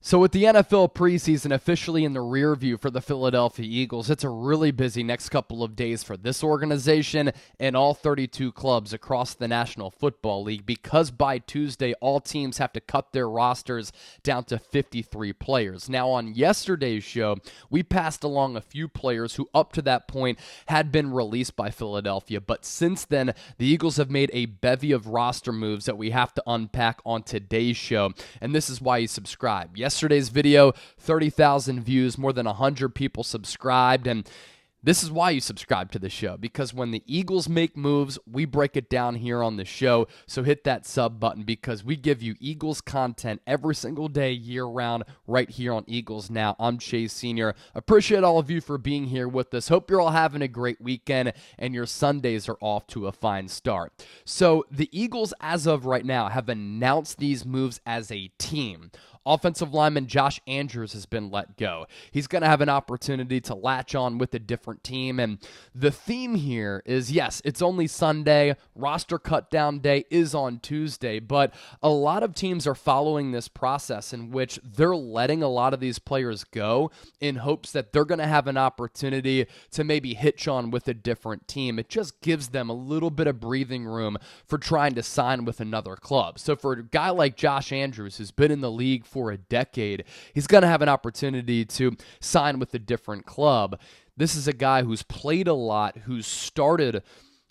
So with the NFL preseason officially in the rear view for the Philadelphia Eagles, it's a really busy next couple of days for this organization and all 32 clubs across the National Football League, because by Tuesday, all teams have to cut their rosters down to 53 players. Now, on yesterday's show, we passed along a few players who up to that point had been released by Philadelphia, but since then, the Eagles have made a bevy of roster moves that we have to unpack on today's show, and this is why you subscribe. Yesterday's video, 30,000 views, more than 100 people subscribed, and this is why you subscribe to the show, because when the Eagles make moves, we break it down here on the show. So hit that sub button, because we give you Eagles content every single day, year-round, right here on Eagles Now. I'm Chase Sr. Appreciate all of you for being here with us. Hope you're all having a great weekend and your Sundays are off to a fine start. So the Eagles, as of right now, have announced these moves as a team. Offensive lineman Josh Andrews has been let go. He's going to have an opportunity to latch on with a different team. And the theme here is, yes, it's only Sunday. Roster cut down day is on Tuesday. But a lot of teams are following this process in which they're letting a lot of these players go in hopes that they're going to have an opportunity to maybe hitch on with a different team. It just gives them a little bit of breathing room for trying to sign with another club. So for a guy like Josh Andrews, who's been in the league for a decade, he's going to have an opportunity to sign with a different club. This is a guy who's played a lot, who's started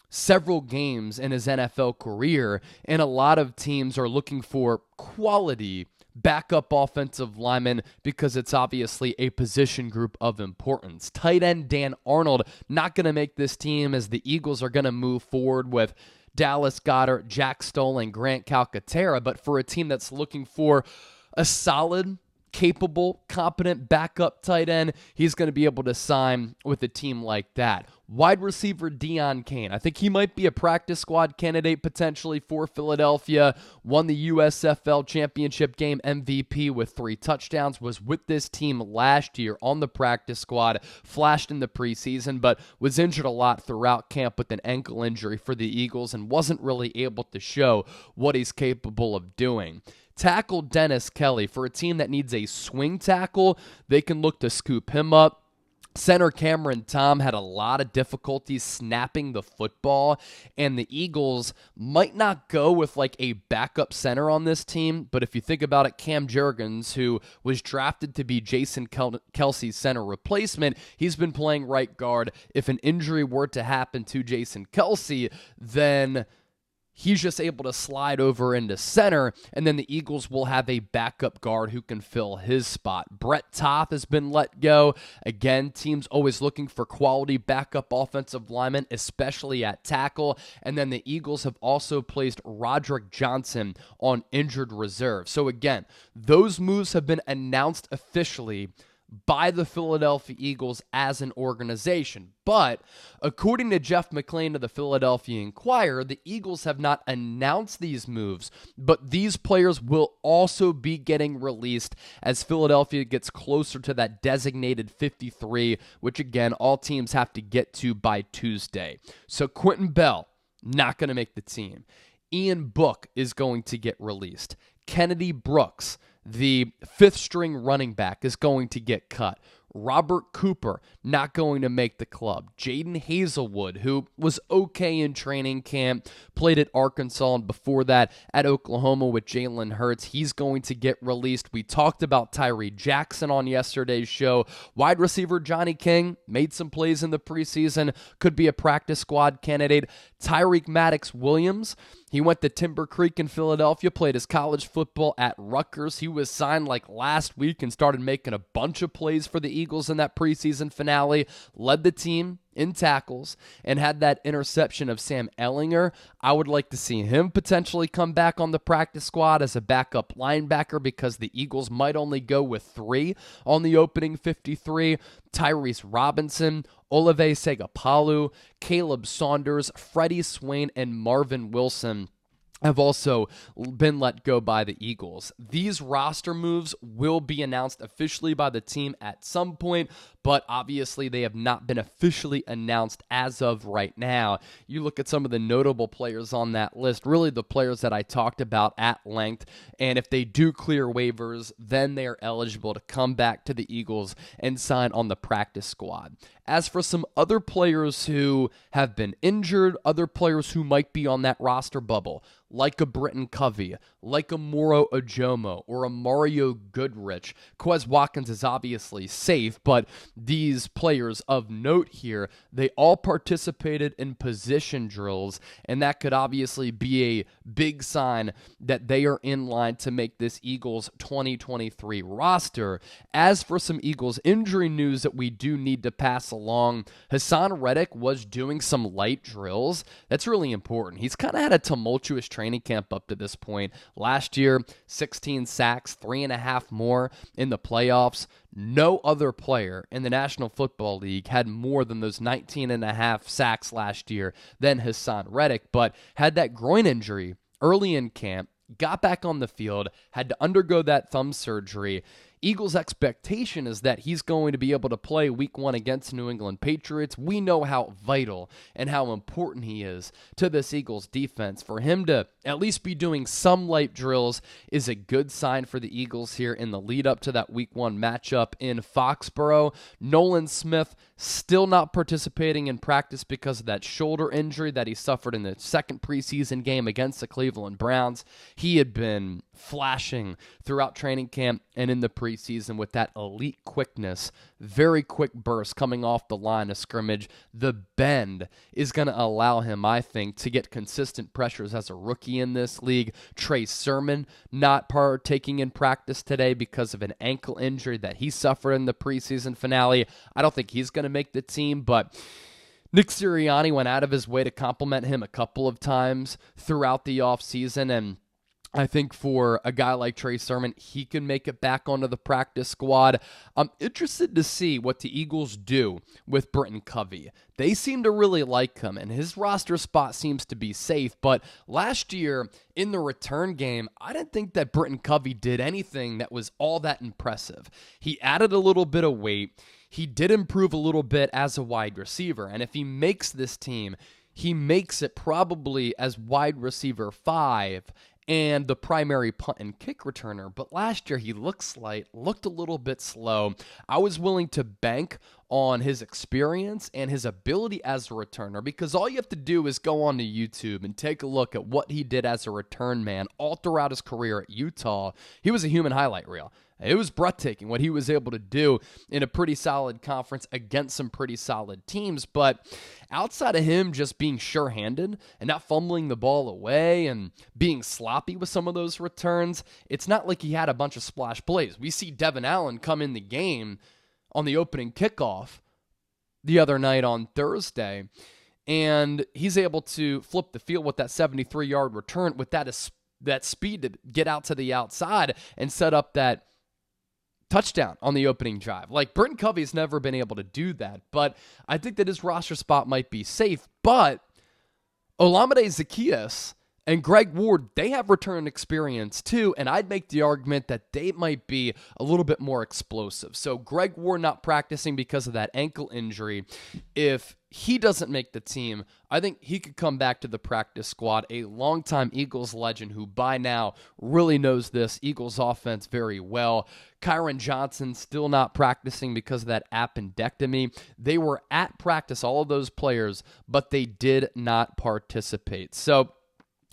several games in his NFL career, and a lot of teams are looking for quality backup offensive linemen because it's obviously a position group of importance. Tight end Dan Arnold not going to make this team, as the Eagles are going to move forward with Dallas Goedert, Jack Stoll, and Grant Calcaterra. But for a team that's looking for a solid, capable, competent backup tight end, he's going to be able to sign with a team like that. Wide receiver Deon Cain, I think he might be a practice squad candidate potentially for Philadelphia. Won the USFL championship game MVP with 3 touchdowns, was with this team last year on the practice squad, flashed in the preseason, but was injured a lot throughout camp with an ankle injury for the Eagles and wasn't really able to show what he's capable of doing. Tackle Dennis Kelly, for a team that needs a swing tackle, they can look to scoop him up. Center Cameron Tom had a lot of difficulties snapping the football, and the Eagles might not go with like a backup center on this team, but if you think about it, Cam Jurgens, who was drafted to be Jason Kelce's center replacement, he's been playing right guard. If an injury were to happen to Jason Kelce, then he's just able to slide over into center, and then the Eagles will have a backup guard who can fill his spot. Brett Toth has been let go. Again, teams always looking for quality backup offensive linemen, especially at tackle. And then the Eagles have also placed Roderick Johnson on injured reserve. So again, those moves have been announced officially by the Philadelphia Eagles as an organization. But according to Jeff McLane of the Philadelphia Inquirer, the Eagles have not announced these moves, but these players will also be getting released as Philadelphia gets closer to that designated 53, which again, all teams have to get to by Tuesday. So Quentin Bell, not going to make the team. Ian Book is going to get released. Kennedy Brooks, the 5th string running back, is going to get cut. Robert Cooper, not going to make the club. Jaden Hazelwood, who was okay in training camp, played at Arkansas and before that at Oklahoma with Jalen Hurts, he's going to get released. We talked about Tyree Jackson on yesterday's show. Wide receiver Johnny King made some plays in the preseason, could be a practice squad candidate. Tyreek Maddox-Williams, he went to Timber Creek in Philadelphia, played his college football at Rutgers. He was signed like last week and started making a bunch of plays for the Eagles in that preseason finale, led the team in tackles, and had that interception of Sam Ehlinger. I would like to see him potentially come back on the practice squad as a backup linebacker, because the Eagles might only go with 3 on the opening 53. Tyrese Robinson, Olave Segapalu, Caleb Saunders, Freddie Swain, and Marvin Wilson have also been let go by the Eagles. These roster moves will be announced officially by the team at some point, but obviously they have not been officially announced as of right now. You look at some of the notable players on that list, really the players that I talked about at length, and if they do clear waivers, then they are eligible to come back to the Eagles and sign on the practice squad. As for some other players who have been injured, other players who might be on that roster bubble, like a Britton Covey, like a Moro Ojomo, or a Mario Goodrich. Quez Watkins is obviously safe, but these players of note here, they all participated in position drills, and that could obviously be a big sign that they are in line to make this Eagles 2023 roster. As for some Eagles injury news that we do need to pass along, Hassan Reddick was doing some light drills. That's really important. He's kind of had a tumultuous training camp up to this point. Last year, 16 sacks, 3.5 more in the playoffs. No other player in the National Football League had more than those 19.5 sacks last year than Hassan Reddick, but had that groin injury early in camp, got back on the field, had to undergo that thumb surgery. Eagles' expectation is that he's going to be able to play week 1 against New England Patriots. We know how vital and how important he is to this Eagles defense. For him to at least be doing some light drills is a good sign for the Eagles here in the lead up to that week 1 matchup in Foxborough. Nolan Smith still not participating in practice because of that shoulder injury that he suffered in the second preseason game against the Cleveland Browns. He had been flashing throughout training camp and in the preseason with that elite quickness, very quick burst coming off the line of scrimmage. The bend is going to allow him, I think, to get consistent pressures as a rookie in this league. Trey Sermon not partaking in practice today because of an ankle injury that he suffered in the preseason finale. I don't think he's going to make the team, but Nick Sirianni went out of his way to compliment him a couple of times throughout the offseason, and I think for a guy like Trey Sermon, he can make it back onto the practice squad. I'm interested to see what the Eagles do with Britton Covey. They seem to really like him, and his roster spot seems to be safe. But last year, in the return game, I didn't think that Britton Covey did anything that was all that impressive. He added a little bit of weight. He did improve a little bit as a wide receiver, and if he makes this team, he makes it probably as wide receiver 5 and the primary punt and kick returner. But last year he looked slight, looked a little bit slow. I was willing to bank on his experience and his ability as a returner, because all you have to do is go onto YouTube and take a look at what he did as a return man all throughout his career at Utah. He was a human highlight reel. It was breathtaking what he was able to do in a pretty solid conference against some pretty solid teams. But outside of him just being sure-handed and not fumbling the ball away and being sloppy with some of those returns, it's not like he had a bunch of splash plays. We see Devin Allen come in the game on the opening kickoff the other night on Thursday, and he's able to flip the field with that 73-yard return with that speed to get out to the outside and set up that touchdown on the opening drive. Like, Britton Covey's never been able to do that, but I think that his roster spot might be safe. But Olamide Zaccheaus and Greg Ward, they have return experience too, and I'd make the argument that they might be a little bit more explosive. So Greg Ward not practicing because of that ankle injury. If he doesn't make the team, I think he could come back to the practice squad, a longtime Eagles legend who by now really knows this Eagles offense very well. Kyron Johnson still not practicing because of that appendectomy. They were at practice, all of those players, but they did not participate. So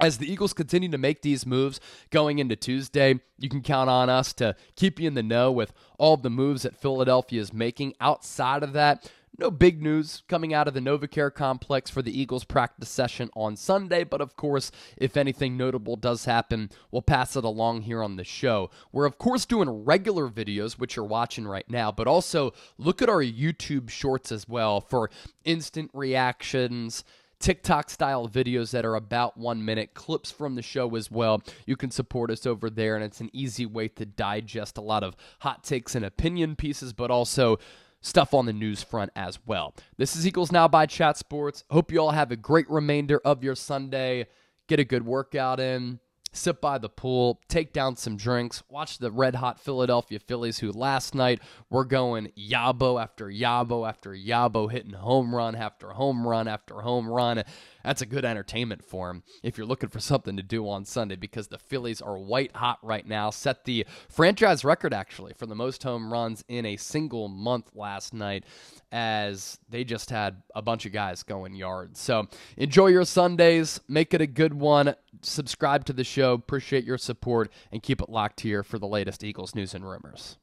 as the Eagles continue to make these moves going into Tuesday, you can count on us to keep you in the know with all of the moves that Philadelphia is making. Outside of that, no big news coming out of the NovaCare complex for the Eagles practice session on Sunday, but of course, if anything notable does happen, we'll pass it along here on the show. We're of course doing regular videos, which you're watching right now, but also look at our YouTube shorts as well for instant reactions, TikTok-style videos that are about 1 minute, clips from the show as well. You can support us over there, and it's an easy way to digest a lot of hot takes and opinion pieces, but also stuff on the news front as well. This is Eagles Now by Chat Sports. Hope you all have a great remainder of your Sunday. Get a good workout in. sit by the pool, take down some drinks, watch the red-hot Philadelphia Phillies, who last night were going yabo after yabo after yabo, hitting home run after home run after home run. That's a good entertainment for him if you're looking for something to do on Sunday, because the Phillies are white hot right now. Set the franchise record, actually, for the most home runs in a single month last night, as they just had a bunch of guys going yards. So enjoy your Sundays. Make it a good one. Subscribe to the show. Appreciate your support, and keep it locked here for the latest Eagles news and rumors.